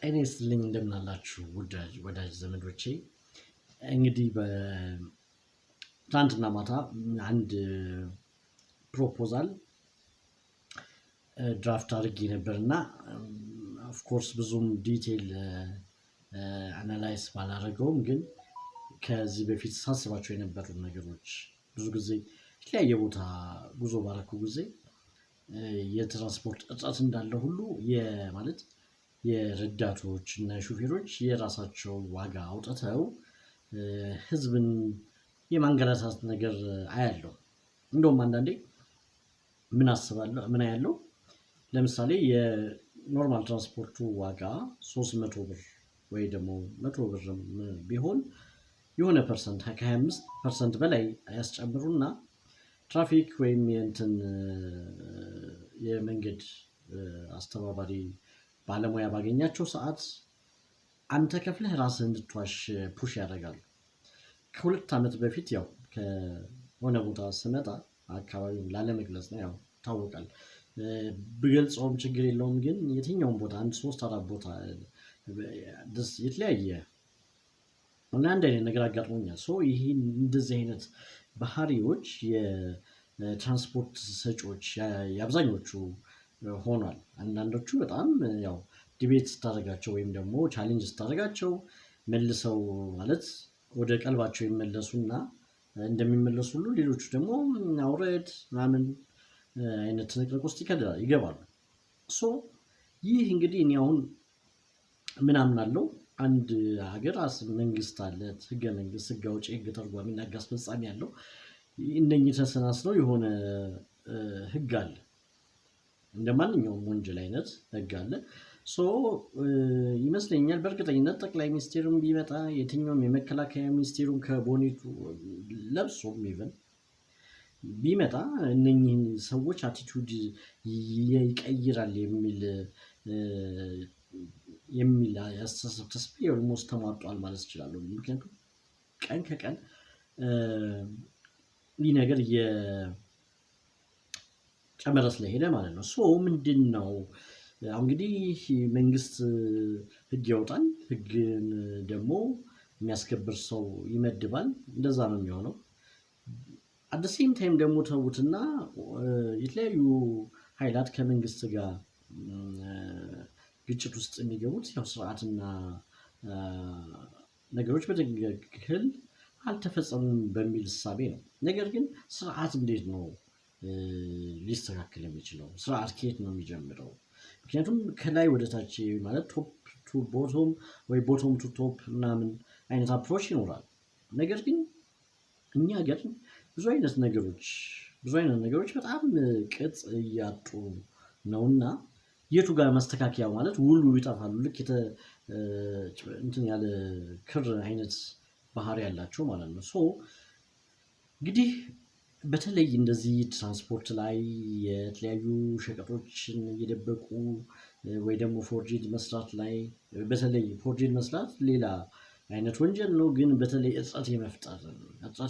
ጤና ይስጥልኝ እንደምን አላችሁ ወዳጅ ዘመዶቼ። እንግዲህ በትናንትና ማታ አንድ ፕሮፖዛል ድራፍት አድርጌ ነበርና ኦፍኮርስ ብዙም ዲቴል አናላይዝ ባላደረገውም ግን ከዚህ በፊት ሳስባቸው የነበሩ ነገሮች ብዙ ጊዜ የተለያየ ቦታ ጉዞ ባረኩ ጊዜ የትራንስፖርት እጥረት እንዳለ ሁሉ ማለት የረዳቶች እና ሹፌሮች የራሳቸው ዋጋ አውጥተው ህዝብን የማንገላታት ነገር አያለው። እንደውም አንዳንዴ ምን አያለው፣ ለምሳሌ የኖርማል ትራንስፖርቱ ዋጋ 300 ብር ወይ ደግሞ 100 ብር ቢሆን የሆነ ፐርሰንት ከ25% በላይ ያስጨምሩና ትራፊክ ወይም የመንገድ አስተባባሪ ባለሙያ ባገኛቸው ሰዓት አንተ ከፍለህ ራስህ እንድትዋሽ ፑሽ ያደርጋሉ። ከ2 ዓመት በፊት ያው ከሆነ ቦታ ስመጣ አካባቢውን ላለመግለጽ ነው፣ ያው ይታወቃል። ብገልጸውም ችግር የለውም፣ ግን የትኛውም ቦታ 3-4 ቦታ የተለያየ እና አንድ አይነት ነገር አጋጥሞኛል። ይሄ እንደዚህ አይነት ባህሪዎች የትራንስፖርት ሰጪዎች የአብዛኞቹ ሆኗል። አንዳንዶቹ በጣም ያው ዲቤት ስታደርጋቸው ወይም ደግሞ ቻሌንጅ ስታደርጋቸው መልሰው ማለት ወደ ቀልባቸው ይመለሱና እንደሚመለሱ ሁሉ ሌሎቹ ደግሞ አውረድ ምናምን አይነት ትንቅንቅ ውስጥ ይገባሉ። ይህ እንግዲህ እኔ አሁን ምን አምናለሁ፣ አንድ ሀገር መንግስት አለ፣ ህገ መንግስት፣ ህግ አውጪ፣ ህግ ተርጓሚና ህግ አስፈጻሚ ያለው። እነኚህ ተሰናስለው የሆነ ህግ አለ፣ እንደ ማንኛውም ወንጀል አይነት ህግ አለ። ይመስለኛል በእርግጠኝነት ጠቅላይ ሚኒስቴሩም ቢመጣ የትኛውም የመከላከያ ሚኒስቴሩም ከቦኔቱ ለብሶም ኢቨን ቢመጣ እነኚህን ሰዎች አቲቱድ ይቀይራል የሚል ያስተሳሰብ ተስፋ ኦልሞስት ተሟጧል ማለት እችላለሁ። ምክንያቱም ቀን ከቀን ይህ ነገር እየጨመረ ስለሄደ ማለት ነው። ምንድን ነው እንግዲህ መንግስት ህግ ያወጣል፣ ህግን ደግሞ የሚያስከብር ሰው ይመድባል። እንደዛ ነው የሚሆነው። አት ሴም ታይም ደግሞ ተውትና የተለያዩ ኃይላት ከመንግስት ጋር ግጭት ውስጥ የሚገቡት ያው ስርዓትና ነገሮች በትክክል አልተፈጸሙም በሚል እሳቤ ነው። ነገር ግን ስርዓት እንዴት ነው ሊስተካከል የሚችለው? ስርዓት ከየት ነው የሚጀምረው? ምክንያቱም ከላይ ወደ ታች ማለት ቶፕ ቱ ቦቶም ወይ ቦቶም ቱ ቶፕ ምናምን አይነት አፕሮች ይኖራል። ነገር ግን እኛ ሀገር ብዙ አይነት ነገሮች በጣም ቅጥ እያጡ ነውና የቱ ጋር ማስተካከያ ማለት ውሉ ይጠፋሉ። ልክ እንትን ያለ ክር አይነት ባህሪ ያላቸው ማለት ነው። እንግዲህ በተለይ እንደዚህ ትራንስፖርት ላይ የተለያዩ ሸቀጦችን እየደበቁ ወይ ደግሞ ፎርጂድ መስራት ላይ፣ በተለይ ፎርጂድ መስራት ሌላ አይነት ወንጀል ነው። ግን በተለይ እጥረት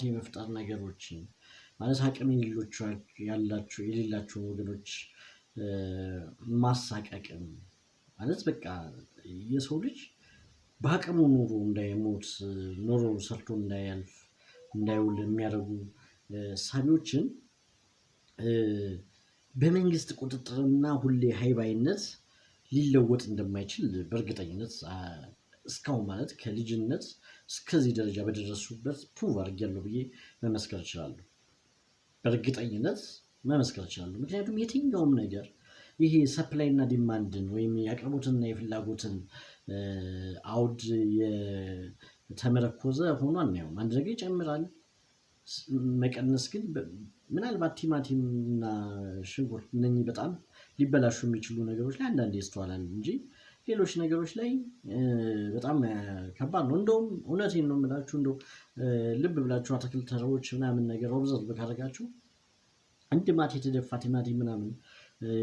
የመፍጠር ነገሮችን ማለት አቅም የሌላቸው ወገኖች ማሳቀቅም ማለት በቃ የሰው ልጅ በአቅሙ ኑሮ እንዳይሞት፣ ኑሮ ሰርቶ እንዳይውል የሚያደርጉ ሳቢዎችን በመንግስት ቁጥጥርና ሁሌ ሃይባይነት ሊለወጥ እንደማይችል በእርግጠኝነት እስካሁን ማለት ከልጅነት እስከዚህ ደረጃ በደረሱበት ፕሩቭ አድርጌያለሁ ብዬ መመስከር እችላለሁ። በእርግጠኝነት መመስከር እችላለሁ። ምክንያቱም የትኛውም ነገር ይሄ ሰፕላይ እና ዲማንድን ወይም የአቅርቦትና የፍላጎትን አውድ የተመረኮዘ ሆኖ አናየውም። አንድ ነገር ይጨምራል፣ መቀነስ ግን ምናልባት ቲማቲም እና ሽንኩርት እነኚህ በጣም ሊበላሹ የሚችሉ ነገሮች ላይ አንዳንዴ ይስተዋላል እንጂ ሌሎች ነገሮች ላይ በጣም ከባድ ነው። እንደውም እውነቴን ነው የምላችሁ፣ እንደው ልብ ብላችሁ አትክልት ተራዎች ምናምን ነገር ኦብዘርቭ ካደረጋችሁ አንድ ማት የተደፋ ቲማቲም ምናምን፣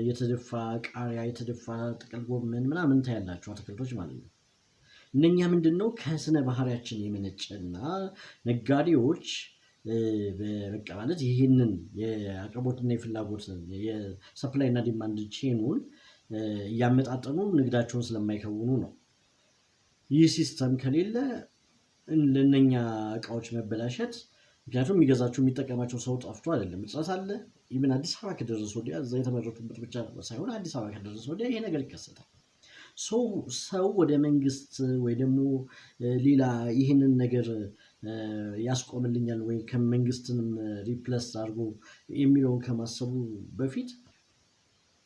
የተደፋ ቃሪያ፣ የተደፋ ጥቅል ጎመን ምናምን ታያላችሁ፣ አትክልቶች ማለት ነው። እነኛ ምንድነው ከስነ ባህሪያችን የመነጨና ነጋዴዎች በቃ ማለት ይህንን የአቅርቦትና የፍላጎትን የሰፕላይ እና ዲማንድ ቼኑን እያመጣጠኑ ንግዳቸውን ስለማይከውኑ ነው። ይህ ሲስተም ከሌለ ለነኛ እቃዎች መበላሸት ምክንያቱም የሚገዛቸው የሚጠቀማቸው ሰው ጠፍቶ አይደለም እጥረት አለ ኢቭን አዲስ አበባ ከደረሰ ወዲያ እዛ የተመረቱበት ብቻ ሳይሆን አዲስ አበባ ከደረሰ ወዲያ ይሄ ነገር ይከሰታል ሰው ወደ መንግስት ወይ ደግሞ ሌላ ይህንን ነገር ያስቆምልኛል ወይ ከመንግስትንም ሪፕለስ አድርጎ የሚለውን ከማሰቡ በፊት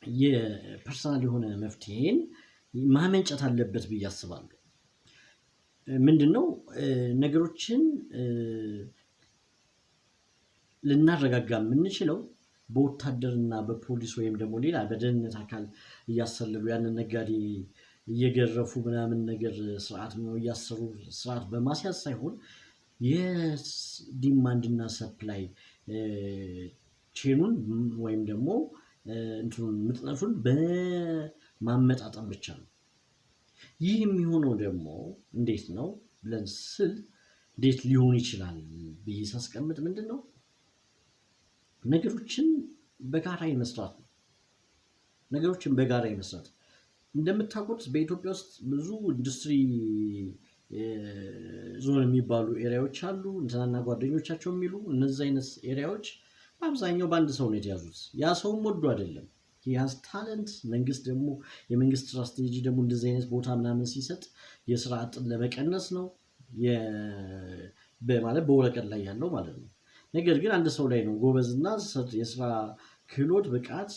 የፐርሰናል የሆነ መፍትሄን ማመንጨት አለበት ብዬ አስባለሁ። ምንድነው ነገሮችን ልናረጋጋ የምንችለው በወታደርና በፖሊስ ወይም ደግሞ ሌላ በደህንነት አካል እያሰለሉ ያንን ነጋዴ እየገረፉ ምናምን ነገር ስርዓት ነው እያሰሩ ስርዓት በማስያዝ ሳይሆን የዲማንድ እና ሰፕላይ ቼኑን ወይም ደግሞ እንትኑን ምጥነቱን በማመጣጠን ብቻ ነው። ይህ የሚሆነው ደግሞ እንዴት ነው ብለን ስል እንዴት ሊሆን ይችላል ብዬ ሳስቀምጥ ምንድን ነው ነገሮችን በጋራ የመስራት ነው። ነገሮችን በጋራ የመስራት እንደምታውቁት በኢትዮጵያ ውስጥ ብዙ ኢንዱስትሪ ዞን የሚባሉ ኤሪያዎች አሉ እንትናና ጓደኞቻቸው የሚሉ እነዚህ አይነት ኤሪያዎች በአብዛኛው በአንድ ሰው ነው የተያዙት ያ ሰውም ወዶ አይደለም ያዝ ታለንት መንግስት ደግሞ የመንግስት ስትራቴጂ ደግሞ እንደዚህ አይነት ቦታ ምናምን ሲሰጥ የስራ አጥን ለመቀነስ ነው በማለት በወረቀት ላይ ያለው ማለት ነው ነገር ግን አንድ ሰው ላይ ነው ጎበዝና የስራ ክህሎት ብቃት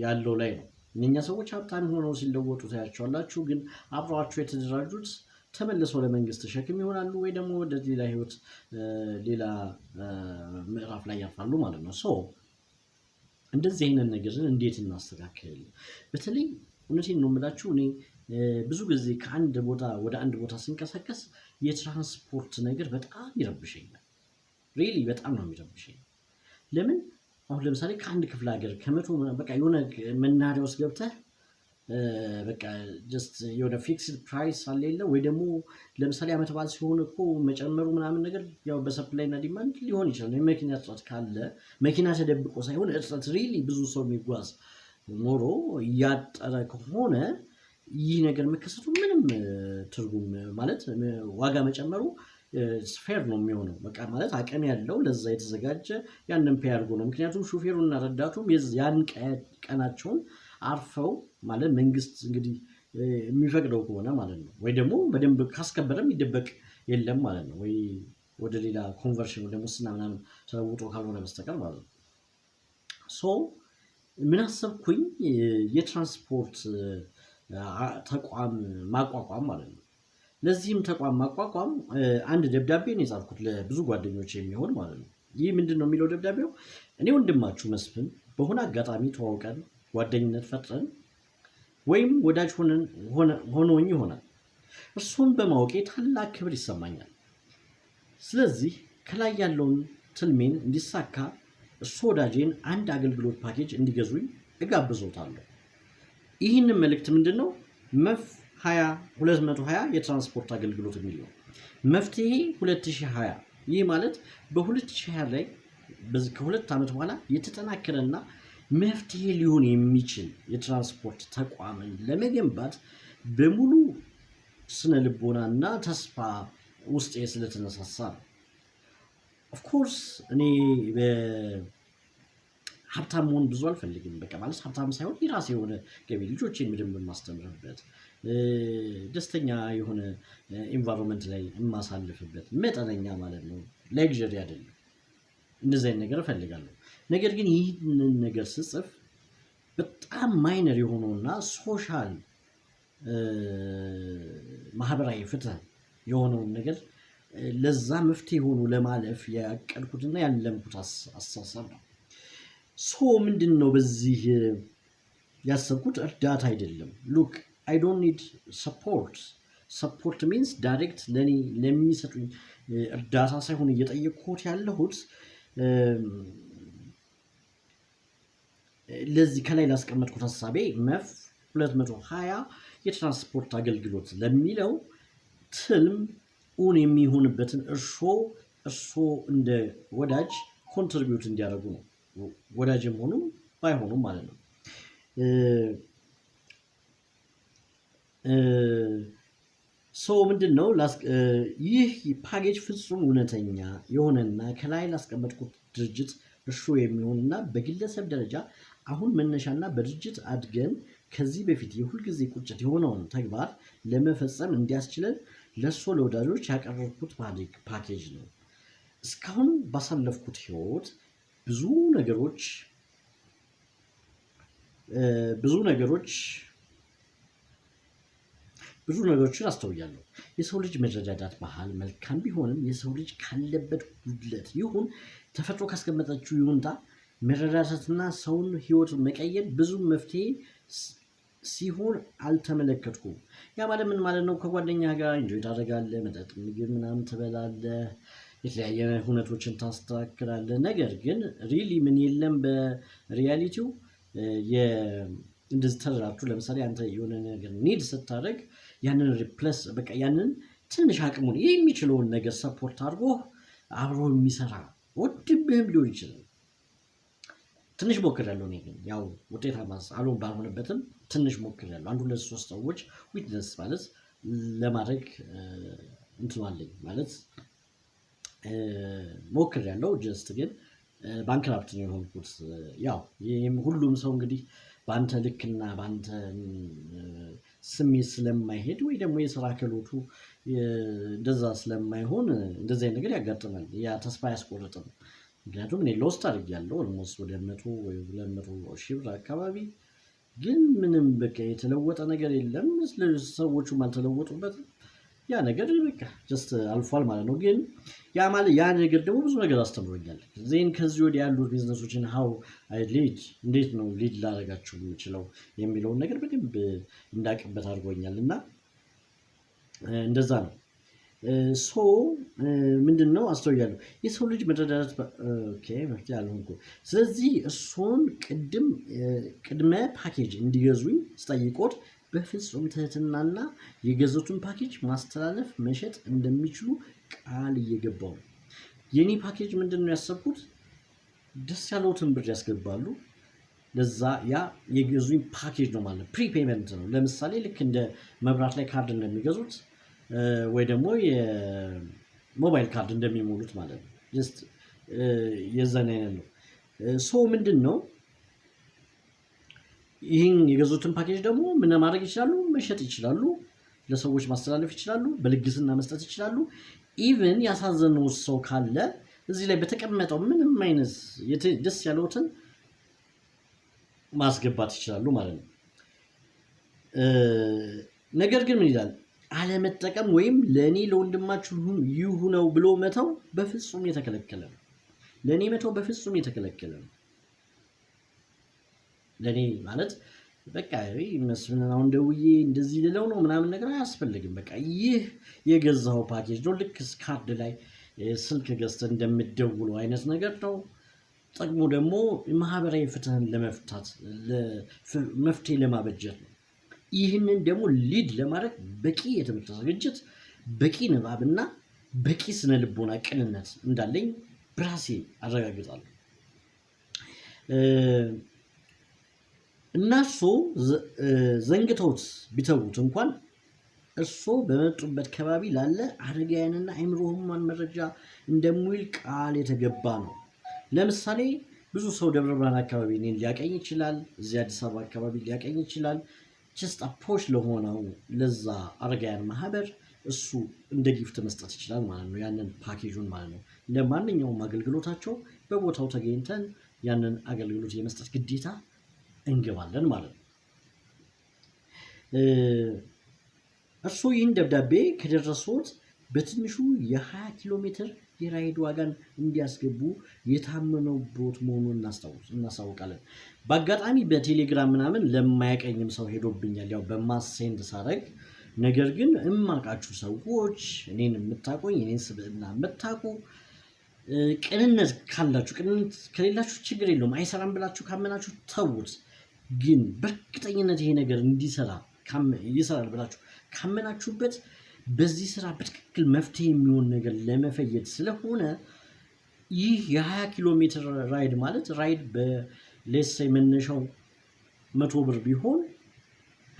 ያለው ላይ ነው እነኛ ሰዎች ሀብታም ሆነው ሲለወጡ ታያቸዋላችሁ ግን አብረዋቸው የተደራጁት ተመልሰው ለመንግስት ሸክም ይሆናሉ ወይ ደግሞ ወደ ሌላ ህይወት ሌላ ምዕራፍ ላይ ያልፋሉ ማለት ነው እንደዚህ አይነት ነገርን እንዴት እናስተካክል በተለይ እውነቴን ነው የምላችሁ እኔ ብዙ ጊዜ ከአንድ ቦታ ወደ አንድ ቦታ ስንቀሳቀስ የትራንስፖርት ነገር በጣም ይረብሸኛል ሪሊ በጣም ነው የሚረብሸኝ ለምን አሁን ለምሳሌ ከአንድ ክፍለ ሀገር ከመቶ በቃ የሆነ መናኸሪያ ውስጥ ገብተህ በቃ ጀስት የሆነ ፊክስድ ፕራይስ አለ የለ ወይ ደግሞ ለምሳሌ ዓመት በዓል ሲሆን እኮ መጨመሩ ምናምን ነገር ያው በሰፕላይ እና ዲማንድ ሊሆን ይችላል የመኪና እጥረት ካለ መኪና ተደብቆ ሳይሆን እጥረት ሪሊ ብዙ ሰው የሚጓዝ ኖሮ እያጠረ ከሆነ ይህ ነገር መከሰቱ ምንም ትርጉም ማለት ዋጋ መጨመሩ ፌር ነው የሚሆነው በቃ ማለት አቅም ያለው ለዛ የተዘጋጀ ያንን ፔይ አድርጎ ነው ምክንያቱም ሹፌሩና ረዳቱም ያን ቀናቸውን አርፈው ማለት መንግስት እንግዲህ የሚፈቅደው ከሆነ ማለት ነው ወይ ደግሞ በደንብ ካስከበረም ይደበቅ የለም ማለት ነው ወይ ወደ ሌላ ኮንቨርሽን ወደ ሙስና ምናምን ተለውጦ ካልሆነ በስተቀር ማለት ነው ምን አሰብኩኝ የትራንስፖርት ተቋም ማቋቋም ማለት ነው ለዚህም ተቋም ማቋቋም አንድ ደብዳቤ ነው የጻፍኩት ለብዙ ጓደኞች የሚሆን ማለት ነው ይህ ምንድነው የሚለው ደብዳቤው እኔ ወንድማችሁ መስፍን በሆነ አጋጣሚ ተዋውቀን ጓደኝነት ፈጥረን ወይም ወዳጅ ሆኖኝ ይሆናል እርሱን በማወቄ ታላቅ ክብር ይሰማኛል ስለዚህ ከላይ ያለውን ትልሜን እንዲሳካ እርሱ ወዳጄን አንድ አገልግሎት ፓኬጅ እንዲገዙኝ እጋብዞታለሁ ይህንን መልእክት ምንድነው መፍ 220 የትራንስፖርት አገልግሎት የሚለው መፍትሄ 2020 ይህ ማለት በ2020 ላይ ከሁለት ዓመት በኋላ የተጠናከረና መፍትሄ ሊሆን የሚችል የትራንስፖርት ተቋምን ለመገንባት በሙሉ ስነ ልቦናና ተስፋ ውስጤ ስለተነሳሳ ነው ኦፍ ኮርስ እኔ ሀብታም መሆን ብዙ አልፈልግም በቃ ማለት ሀብታም ሳይሆን የራሴ የሆነ ገቢ ልጆቼን በደንብ የማስተምርበት ደስተኛ የሆነ ኢንቫይሮንመንት ላይ የማሳልፍበት መጠነኛ ማለት ነው ሌክዠሪ አይደለም እንደዚህ አይነት ነገር እፈልጋለሁ ነገር ግን ይህንን ነገር ስጽፍ በጣም ማይነር የሆነውና ሶሻል ማህበራዊ ፍትህ የሆነውን ነገር ለዛ መፍትሄ ሆኖ ለማለፍ ያቀድኩትና ያለምኩት አስተሳሰብ ነው ምንድነው በዚህ ያሰብኩት እርዳታ አይደለም ሉክ I don't need support means direct ለኔ ለሚሰጡኝ እርዳታ ሳይሆን እየጠየቅኩት ያለሁት ለዚህ ከላይ ላስቀመጥኩት ሐሳቤ መፍ 220 የትራንስፖርት አገልግሎት ለሚለው ትልም የሚሆንበትን እርሾ እንደ ወዳጅ ኮንትሪቢዩት እንዲያደርጉ ነው ወዳጅም ሆኑ ባይሆኑም ማለት ነው ምንድነው ይህ ፓኬጅ ፍጹም እውነተኛ የሆነና ከላይ ላስቀመጥኩት ድርጅት እርሾ የሚሆንና በግለሰብ ደረጃ አሁን መነሻና በድርጅት አድገን ከዚህ በፊት የሁልጊዜ ቁጭት የሆነውን ተግባር ለመፈጸም እንዲያስችለን ለእርሶ ለወዳጆች ያቀረብኩት ፓኬጅ ነው። እስካሁን ባሳለፍኩት ህይወት ብዙ ነገሮችን አስተውያለሁ። የሰው ልጅ መረዳዳት ባህል መልካም ቢሆንም የሰው ልጅ ካለበት ጉድለት ይሁን ተፈጥሮ ካስቀመጠችው ይሁንታ መረዳዳትና ሰውን ህይወት መቀየር ብዙ መፍትሄ ሲሆን አልተመለከትኩም። ያ ማለት ምን ማለት ነው? ከጓደኛ ጋር ኢንጆይ ታደርጋለህ፣ መጠጥ፣ ምግብ ምናምን ትበላለህ፣ የተለያየ ሁነቶችን ታስተካክላለህ። ነገር ግን ሪሊ ምን የለም በሪያሊቲው እንደዚህ ተደራችሁ። ለምሳሌ አንተ የሆነ ነገር ኒድ ስታደርግ ያንን ሪፕለስ በቃ ያንን ትንሽ አቅሙን የሚችለውን ነገር ሰፖርት አድርጎ አብሮ የሚሰራ ወድብህም ሊሆን ይችላል። ትንሽ ሞክሬያለሁ። እኔ ግን ያው ውጤታማ ባልሆነበትም ትንሽ ሞክሬያለሁ። 1 2 3 ሰዎች ዊትነስ ማለት ለማድረግ እንትን አለኝ ማለት ሞክሬያለሁ። ጀስት ግን ባንክራፕት ነው የሆንኩት። ያው ሁሉም ሰው እንግዲህ በአንተ ልክና በአንተ ስሜት ስለማይሄድ ወይ ደግሞ የስራ ክህሎቱ እንደዛ ስለማይሆን እንደዚህ አይነት ነገር ያጋጥማል። ያ ተስፋ አያስቆርጥም። ምክንያቱም እኔ ሎስት አድርጌያለሁ ኦልሞስት ወደ 100 ወይ 200 ሺህ ብር አካባቢ። ግን ምንም በቃ የተለወጠ ነገር የለም። ሰዎቹም አልተለወጡበትም። ያ ነገር በቃ ጀስት አልፏል ማለት ነው። ግን ያ ነገር ደግሞ ብዙ ነገር አስተምሮኛል። ከዚህ ወዲህ ያሉት ቢዝነሶችን እንዴት ነው ሊድ ላደርጋቸው የምችለው የሚለውን ነገር በደንብ እንዳቅበት አድርጎኛል። እና እንደዛ ነው። ምንድነው አስተውያለሁ የሰው ልጅ መረዳዳት መፍትሄ አልሆንኩም። ስለዚህ እሱን ቅድመ ፓኬጅ እንዲገዙኝ ስጠይቆት በፍጹም ትህትናና የገዙትን ፓኬጅ ማስተላለፍ መሸጥ እንደሚችሉ ቃል እየገባው ነው። የኔ ፓኬጅ ምንድነው ያሰብኩት? ደስ ያለውትን ብር ያስገባሉ። ለዛ ያ የገዙኝ ፓኬጅ ነው ማለት ነው። ፕሪፔመንት ነው። ለምሳሌ ልክ እንደ መብራት ላይ ካርድ እንደሚገዙት ወይ ደግሞ የሞባይል ካርድ እንደሚሞሉት ማለት ነው። ጀስት የዛን አይነት ነው። ምንድነው ይህን የገዙትን ፓኬጅ ደግሞ ምን ማድረግ ይችላሉ? መሸጥ ይችላሉ፣ ለሰዎች ማስተላለፍ ይችላሉ፣ በልግስና መስጠት ይችላሉ። ኢቭን ያሳዘነው ሰው ካለ እዚህ ላይ በተቀመጠው ምንም አይነት ደስ ያለውትን ማስገባት ይችላሉ ማለት ነው። ነገር ግን ምን ይላል? አለመጠቀም ወይም ለእኔ ለወንድማችሁ ይሁነው ብሎ መተው በፍጹም የተከለከለ ነው። ለእኔ መተው በፍጹም የተከለከለ ነው። ለእኔ ማለት በቃ መስፍንን አሁን ደውዬ እንደዚህ ልለው ነው ምናምን ነገር አያስፈልግም። በቃ ይህ የገዛኸው ፓኬጅ ነው። ልክ ካርድ ላይ ስልክ ገዝተህ እንደምትደውለው አይነት ነገር ነው። ጥቅሙ ደግሞ ማህበራዊ ፍትህን ለመፍታት መፍትሄ ለማበጀት ነው። ይህንን ደግሞ ሊድ ለማድረግ በቂ የትምህርት ዝግጅት፣ በቂ ንባብና በቂ ስነ ልቦና ቅንነት እንዳለኝ በራሴ አረጋግጣለሁ። እነሱ ዘንግተውት ቢተዉት እንኳን እርሶ በመጡበት ከባቢ ላለ አረጋውያንና አእምሮ ህሙማን መረጃ እንደሚውል ቃል የተገባ ነው። ለምሳሌ ብዙ ሰው ደብረ ብርሃን አካባቢ እኔን ሊያቀኝ ይችላል። እዚህ አዲስ አበባ አካባቢ ሊያቀኝ ይችላል። ጀስት አፕሮች ለሆነው ለዛ አረጋውያን ማህበር እሱ እንደ ጊፍት መስጠት ይችላል ማለት ነው። ያንን ፓኬጁን ማለት ነው። ለማንኛውም አገልግሎታቸው በቦታው ተገኝተን ያንን አገልግሎት የመስጠት ግዴታ እንገባለን ማለት ነው። እርሱ ይህን ደብዳቤ ከደረሱት በትንሹ የ20 ኪሎ ሜትር የራይድ ዋጋን እንዲያስገቡ የታመነበት መሆኑን እናሳውቃለን። በአጋጣሚ በቴሌግራም ምናምን ለማያቀኝም ሰው ሄዶብኛል፣ ያው በማሴንድ ሳረግ። ነገር ግን እማቃችሁ ሰዎች እኔን የምታቆኝ እኔን ስብዕና የምታቁ ቅንነት ካላችሁ፣ ቅንነት ከሌላችሁ ችግር የለውም። አይሰራም ብላችሁ ካመናችሁ ተዉት። ግን በእርግጠኝነት ይሄ ነገር ይሰራል ብላችሁ ካመናችሁበት በዚህ ስራ በትክክል መፍትሄ የሚሆን ነገር ለመፈየድ ስለሆነ ይህ የ20 ኪሎ ሜትር ራይድ ማለት ራይድ በሌስ መነሻው 100 ብር ቢሆን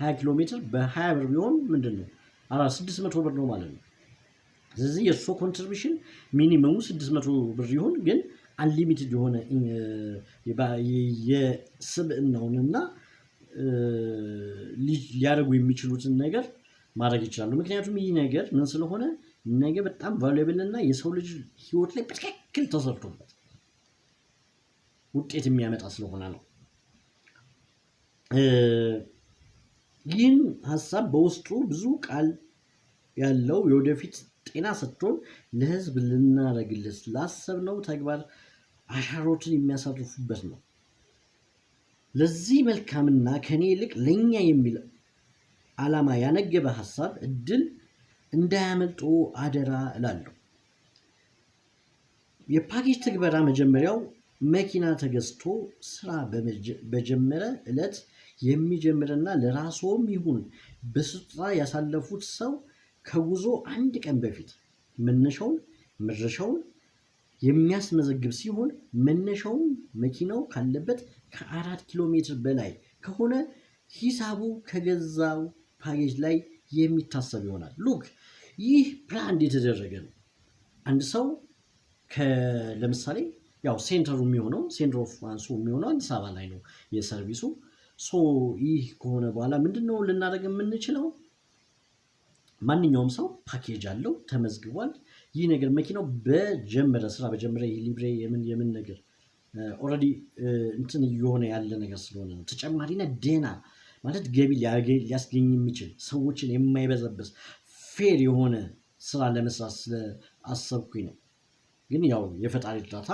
20 ኪሎ ሜትር በ20 ብር ቢሆን ምንድነው 600 ብር ነው ማለት ነው። ስለዚህ የእሱ ኮንትሪቢሽን ሚኒመሙ 600 ብር ይሁን፣ ግን አንሊሚትድ የሆነ የስብዕናውንና ሊያደርጉ የሚችሉትን ነገር ማድረግ ይችላሉ። ምክንያቱም ይህ ነገር ምን ስለሆነ ነገ በጣም ቫሉዌብል እና የሰው ልጅ ህይወት ላይ በትክክል ተሰርቶበት ውጤት የሚያመጣ ስለሆነ ነው። ይህን ሀሳብ በውስጡ ብዙ ቃል ያለው የወደፊት ጤና ሰጥቶን ለህዝብ ልናደርግለት ላሰብነው ተግባር አሻሮችን የሚያሳርፉበት ነው። ለዚህ መልካምና ከኔ ይልቅ ለኛ የሚል ዓላማ ያነገበ ሀሳብ እድል እንዳያመልጡ አደራ እላለሁ። የፓኬጅ ትግበራ መጀመሪያው መኪና ተገዝቶ ስራ በጀመረ ዕለት የሚጀምርና ለራስዎም ይሁን በስጦታ ያሳለፉት ሰው ከጉዞ አንድ ቀን በፊት መነሻውን መድረሻውን የሚያስመዘግብ ሲሆን መነሻውን መኪናው ካለበት ከ4 ኪሎ ሜትር በላይ ከሆነ ሂሳቡ ከገዛው ፓኬጅ ላይ የሚታሰብ ይሆናል። ሉክ ይህ ፕላን የተደረገ ነው። አንድ ሰው ለምሳሌ ያው ሴንተሩ የሚሆነው ሴንተር ኦፍ አንሱ የሚሆነው አዲስ አበባ ላይ ነው የሰርቪሱ። ይህ ከሆነ በኋላ ምንድነው ልናደርግ የምንችለው? ማንኛውም ሰው ፓኬጅ አለው፣ ተመዝግቧል። ይህ ነገር መኪናው ስራ በጀመረ ሊብሬ የምን ነገር ኦልሬዲ እንትን እየሆነ ያለ ነገር ስለሆነ ነው። ተጨማሪና ደህና ማለት ገቢ ሊያስገኝ የሚችል ሰዎችን የማይበዘብስ ፌር የሆነ ስራ ለመስራት ስለአሰብኩኝ ነው። ግን ያው የፈጣሪ እርዳታ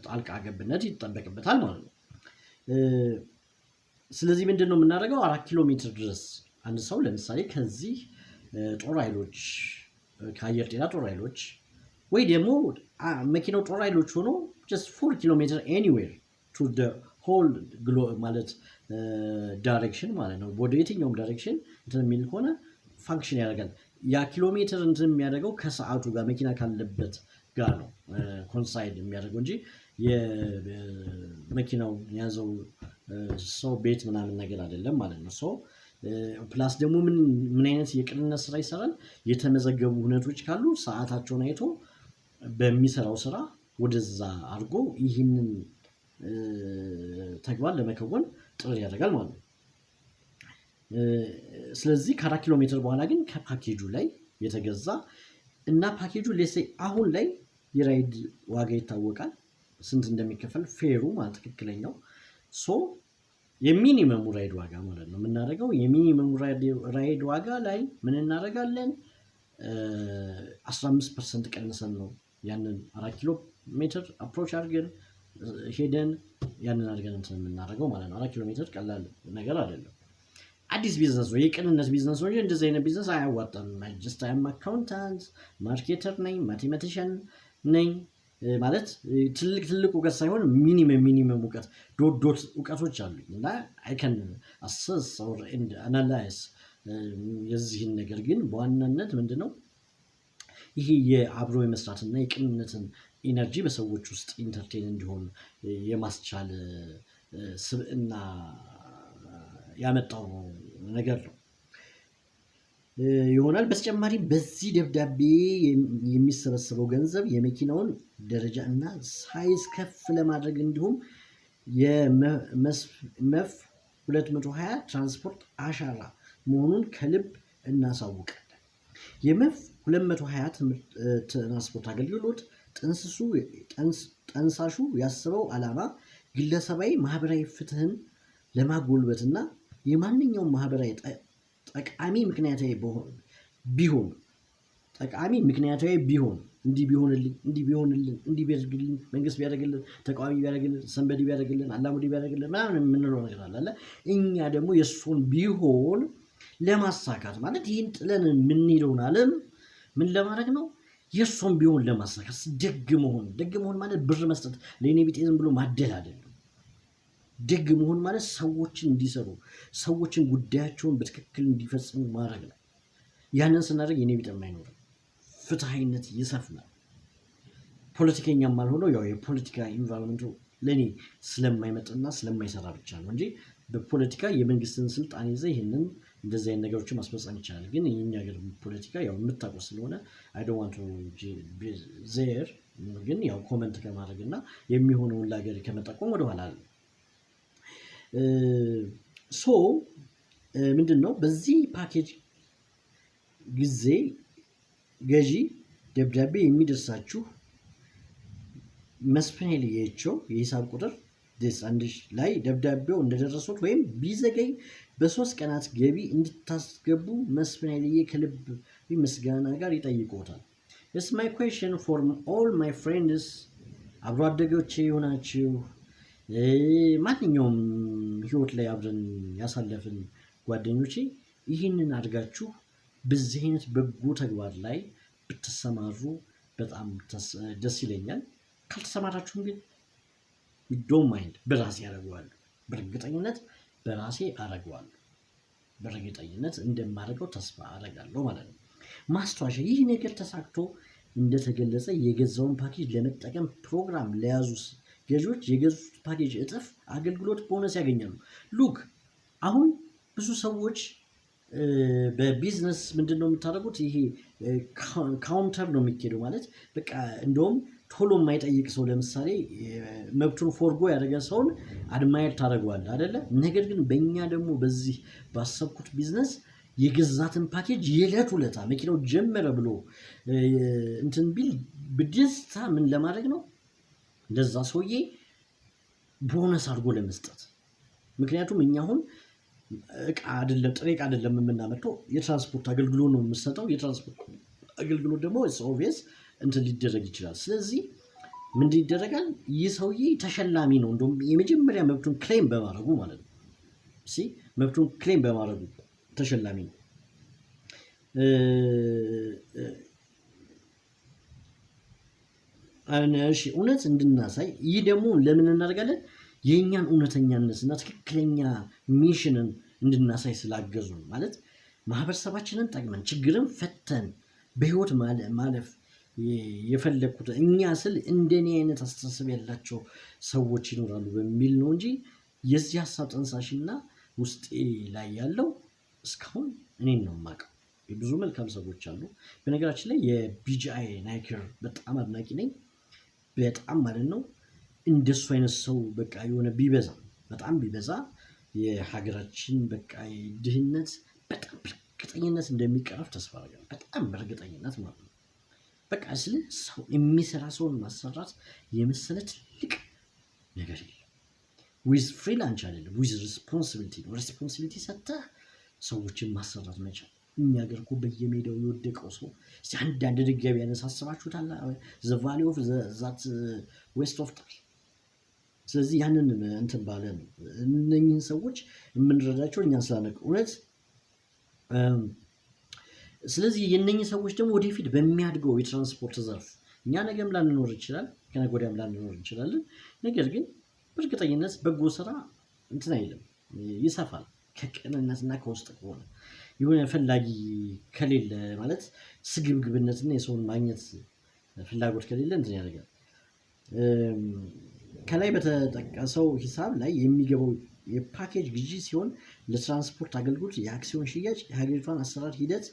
ጣልቃ ገብነት ይጠበቅበታል ማለት ነው። ስለዚህ ምንድን ነው የምናደርገው? 4 ኪሎ ሜትር ድረስ አንድ ሰው ለምሳሌ ከዚህ ጦር ኃይሎች ከአየር ጤና ጦር ኃይሎች ወይ ደግሞ መኪናው ጦር ኃይሎች ሆኖ just 4 ኪሎ ሜትር ኤኒዌር ቱ the whole ማለት ዳይሬክሽን ማለት ነው። ወደ የትኛውም ዳይሬክሽን እንትን የሚል ከሆነ ፋንክሽን ያደርጋል። ያ ኪሎ ሜትር እንትን የሚያደርገው ከሰዓቱ ጋር መኪና ካለበት ጋር ነው ኮንሳይድ የሚያደርገው እንጂ የመኪናው የያዘው ሰው ቤት ምናምን ነገር አይደለም ማለት ነው። ፕላስ ደግሞ ምን አይነት የቅንነት ስራ ይሰራል? የተመዘገቡ ሁነቶች ካሉ ሰዓታቸውን አይቶ በሚሰራው ስራ ወደዛ አድርጎ ይህንን ተግባር ለመከወን ጥረት ያደርጋል ማለት ነው። ስለዚህ ከ4 ኪሎ ሜትር በኋላ ግን ከፓኬጁ ላይ የተገዛ እና ፓኬጁ አሁን ላይ የራይድ ዋጋ ይታወቃል፣ ስንት እንደሚከፈል ፌሩ ማለት ትክክለኛው የሚኒመሙ ራይድ ዋጋ ማለት ነው የምናደርገው። የሚኒመሙ ራይድ ዋጋ ላይ ምን እናደርጋለን? 15% ቀንሰን ነው ያንን 4 ኪሎ ሜትር አፕሮች አድርገን ሄደን ያንን አድርገን እንትን የምናደርገው ማለት ነው። 4 ኪሎ ሜትር ቀላል ነገር አይደለም። አዲስ ቢዝነስ ነው፣ የቅንነት ቢዝነስ ነው እንጂ እንደዚህ አይነት ቢዝነስ አያዋጣም። ጀስት አም አካውንታንት ማርኬተር ነኝ፣ ማቴማቲሽያን ነኝ ማለት ትልቅ እውቀት ሳይሆን ሚኒመም እውቀት ዶት እውቀቶች አሉ እና አይ ካን አሰስ ኦር አናላይዝ የዚህን ነገር። ግን በዋናነት ምንድነው ይሄ የአብሮ የመስራትና የቅንነትን ኢነርጂ በሰዎች ውስጥ ኢንተርቴን እንዲሆን የማስቻል ስብዕና ያመጣው ነገር ነው ይሆናል። በተጨማሪ በዚህ ደብዳቤ የሚሰበሰበው ገንዘብ የመኪናውን ደረጃ እና ሳይዝ ከፍ ለማድረግ እንዲሁም የመፍ 220 ትራንስፖርት አሻራ መሆኑን ከልብ እናሳውቃለን። የመፍ 220 ትራንስፖርት አገልግሎት ጠንሳሹ ያስበው ዓላማ ግለሰባዊ ማህበራዊ ፍትህን ለማጎልበትና የማንኛውም ማህበራዊ ጠቃሚ ምክንያታዊ ቢሆን እንዲህ ቢያደርግልን፣ መንግስት ቢያደርግልን፣ ተቃዋሚ ቢያደርግልን፣ ሰንበዲ ቢያደርግልን፣ አላሙዲ ቢያደርግልን ምናምን የምንለው ነገር አለ። እኛ ደግሞ የእሱን ቢሆን ለማሳካት ማለት ይህን ጥለን የምንሄደውን ዓለም ምን ለማድረግ ነው? የእሱን ቢሆን ለማሳካት ደግ መሆን ማለት ብር መስጠት ለእኔ ቢጤ ዝም ብሎ ማደል አይደለም። ደግ መሆን ማለት ሰዎችን እንዲሰሩ፣ ሰዎችን ጉዳያቸውን በትክክል እንዲፈጽሙ ማድረግ ነው። ያንን ስናደርግ የኔ ቢጤም አይኖርም፣ ፍትሐዊነት ይሰፍናል። ፖለቲከኛም አልሆነው ያው የፖለቲካ ኢንቫይሮንመንቱ ለእኔ ስለማይመጥና ስለማይሰራ ብቻ ነው እንጂ በፖለቲካ የመንግስትን ስልጣን ይዘህ ይህንን እንደዚህ አይነት ነገሮችን ማስፈጸም ይቻላል። ግን የኛ ሀገር ፖለቲካ ያው የምታውቁት ስለሆነ አይ ዶንት ዋንት ቱ ዜር ግን ያው ኮመንት ከማድረግ እና የሚሆነውን ለሀገር ከመጠቆም ወደኋላ አለ። ሶ ምንድን ነው በዚህ ፓኬጅ ጊዜ ገዢ ደብዳቤ የሚደርሳችሁ መስፍን ኃይለየቸው የሂሳብ ቁጥር ላይ ደብዳቤው እንደደረሱት ወይም ቢዘገይ በ3 ቀናት ገቢ እንድታስገቡ መስፍን ኃይለየ ከልብ ምስጋና ጋር ይጠይቁታል። It's my question for all my friends አብሮ አደጎቼ የሆናችሁ ማንኛውም ህይወት ላይ አብረን ያሳለፍን ጓደኞቼ ይህንን አድርጋችሁ በዚህ አይነት በጎ ተግባር ላይ ብትሰማሩ በጣም ደስ ይለኛል። ካልተሰማራችሁም ግን ዶንት ማይንድ በራሴ አደርገዋለሁ። በእርግጠኝነት በራሴ አደርገዋለሁ። በእርግጠኝነት እንደማደርገው ተስፋ አደርጋለሁ ማለት ነው። ማስታወሻ፣ ይህ ነገር ተሳክቶ እንደተገለጸ የገዛውን ፓኬጅ ለመጠቀም ፕሮግራም ለያዙ ገዢዎች የገዙት ፓኬጅ እጥፍ አገልግሎት ቦነስ ያገኛሉ። ሉክ አሁን ብዙ ሰዎች በቢዝነስ ምንድን ነው የምታደርጉት? ይሄ ካውንተር ነው የሚኬደው ማለት በቃ እንደውም ቶሎ የማይጠይቅ ሰው ለምሳሌ መብቱን ፎርጎ ያደረገ ሰውን አድማየር ታደርገዋለህ አይደለ? ነገር ግን በእኛ ደግሞ በዚህ ባሰብኩት ቢዝነስ የገዛትን ፓኬጅ የዕለት ውለታ መኪናው ጀመረ ብሎ እንትን ቢል በደስታ ምን ለማድረግ ነው ለዛ ሰውዬ ቦነስ አድርጎ ለመስጠት። ምክንያቱም እኛ አሁን እቃ አይደለም ጥሬ እቃ አይደለም የምናመጣው የትራንስፖርት አገልግሎት ነው የምንሰጠው። የትራንስፖርት አገልግሎት ደግሞ ኦብቪየስ እንትን ሊደረግ ይችላል። ስለዚህ ምን ይደረጋል? ይህ ሰውዬ ተሸላሚ ነው። እንደውም የመጀመሪያ መብቱን ክሌም በማድረጉ ማለት ነው። መብቱን ክሌም በማድረጉ ተሸላሚ ነው። እሺ እውነት እንድናሳይ ይህ ደግሞ ለምን እናደርጋለን? የእኛን እውነተኛነትና ትክክለኛ ሚሽንን እንድናሳይ ስላገዙ ማለት ማህበረሰባችንን ጠቅመን ችግርን ፈተን በህይወት ማለፍ የፈለግኩት እኛ ስል እንደኔ አይነት አስተሳሰብ ያላቸው ሰዎች ይኖራሉ በሚል ነው እንጂ የዚህ ሀሳብ ጠንሳሽና ውስጤ ላይ ያለው እስካሁን እኔን ነው የማውቀው። ብዙ መልካም ሰዎች አሉ። በነገራችን ላይ የቢጂአይ ናይከር በጣም አድናቂ ነኝ። በጣም ማለት ነው። እንደሱ አይነት ሰው በቃ የሆነ ቢበዛ በጣም ቢበዛ የሀገራችን በቃ ድህነት በጣም በእርግጠኝነት እንደሚቀረፍ ተስፋ አደርጋለሁ። በጣም በእርግጠኝነት ማለት ነው። በቃ ስለ ሰው የሚሰራ ሰውን ማሰራት የመሰለ ትልቅ ነገር የለም። ዊዝ ፍሪላንስ አይደለም፣ ዊዝ ሪስፖንሲቢሊቲ ነው። ሪስፖንሲቢሊቲ ሰጥተህ ሰዎችን ማሰራት መቻል። እኛ ሀገር እኮ በየሜዳው የወደቀው ሰው አንዳንድ ድጋቢ ያነሳ አስባችሁታል? ዘ ቫሊ ኦፍ ዛት ዌስት ኦፍ ታይም። ስለዚህ ያንን እንትን ባለ ነው እነኝህን ሰዎች የምንረዳቸው እኛን ስላነቅ እውነት። ስለዚህ የእነኝህ ሰዎች ደግሞ ወደፊት በሚያድገው የትራንስፖርት ዘርፍ እኛ ነገም ላንኖር ይችላል፣ ከነገ ወዲያም ላንኖር እንችላለን። ነገር ግን በእርግጠኝነት በጎ ስራ እንትን አይልም፣ ይሰፋል። ከቅንነትና ከውስጥ ከሆነ የሆነ ፈላጊ ከሌለ ማለት ስግብግብነትና የሰውን ማግኘት ፍላጎት ከሌለ እንትን ያደርጋል። ከላይ በተጠቀሰው ሂሳብ ላይ የሚገባው የፓኬጅ ግዢ ሲሆን ለትራንስፖርት አገልግሎት የአክሲዮን ሽያጭ የሀገሪቷን አሰራር ሂደት